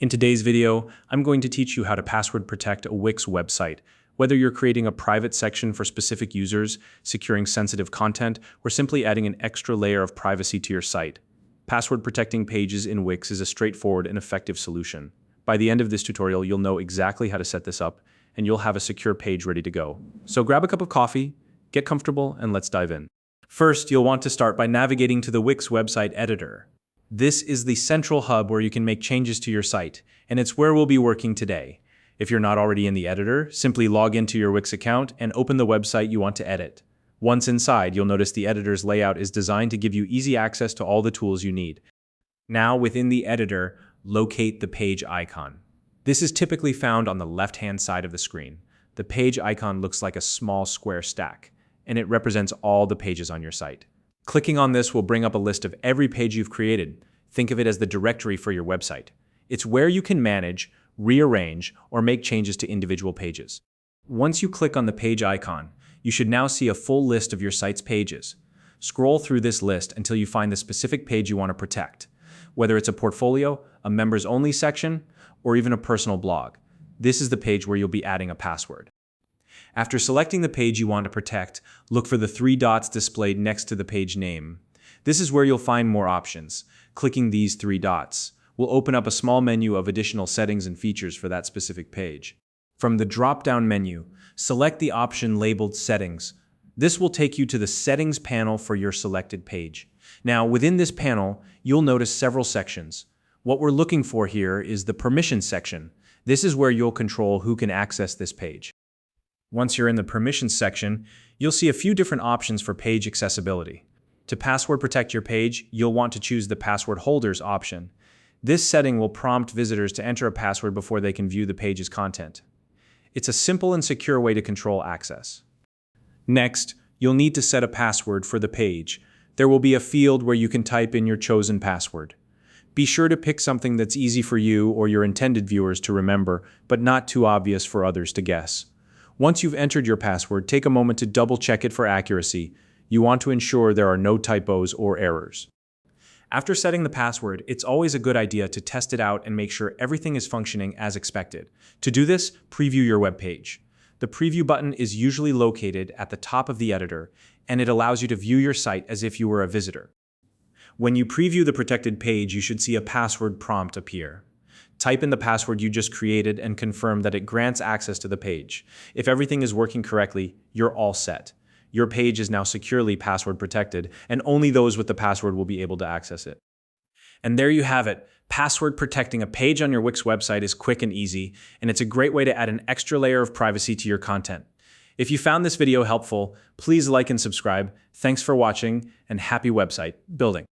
In today's video, I'm going to teach you how to password protect a Wix website, whether you're creating a private section for specific users, securing sensitive content, or simply adding an extra layer of privacy to your site. Password protecting pages in Wix is a straightforward and effective solution. By the end of this tutorial, you'll know exactly how to set this up, and you'll have a secure page ready to go. So grab a cup of coffee, get comfortable, and let's dive in. First, you'll want to start by navigating to the Wix website editor. This is the central hub where you can make changes to your site, and it's where we'll be working today. If you're not already in the editor, simply log into your Wix account and open the website you want to edit. Once inside, you'll notice the editor's layout is designed to give you easy access to all the tools you need. Now, within the editor, locate the page icon. This is typically found on the left-hand side of the screen. The page icon looks like a small square stack, and it represents all the pages on your site. Clicking on this will bring up a list of every page you've created. Think of it as the directory for your website. It's where you can manage, rearrange, or make changes to individual pages. Once you click on the page icon, you should now see a full list of your site's pages. Scroll through this list until you find the specific page you want to protect, whether it's a portfolio, a members-only section, or even a personal blog. This is the page where you'll be adding a password. After selecting the page you want to protect, look for the three dots displayed next to the page name. This is where you'll find more options. Clicking these three dots will open up a small menu of additional settings and features for that specific page. From the drop-down menu, select the option labeled Settings. This will take you to the Settings panel for your selected page. Now, within this panel, you'll notice several sections. What we're looking for here is the Permissions section. This is where you'll control who can access this page. Once you're in the Permissions section, you'll see a few different options for page accessibility. To password protect your page, you'll want to choose the Password Holders option. This setting will prompt visitors to enter a password before they can view the page's content. It's a simple and secure way to control access. Next, you'll need to set a password for the page. There will be a field where you can type in your chosen password. Be sure to pick something that's easy for you or your intended viewers to remember, but not too obvious for others to guess. Once you've entered your password, take a moment to double-check it for accuracy. You want to ensure there are no typos or errors. After setting the password, it's always a good idea to test it out and make sure everything is functioning as expected. To do this, preview your web page. The preview button is usually located at the top of the editor, and it allows you to view your site as if you were a visitor. When you preview the protected page, you should see a password prompt appear. Type in the password you just created and confirm that it grants access to the page. If everything is working correctly, you're all set. Your page is now securely password protected, and only those with the password will be able to access it. And there you have it. Password protecting a page on your Wix website is quick and easy, and it's a great way to add an extra layer of privacy to your content. If you found this video helpful, please like and subscribe. Thanks for watching, and happy website building.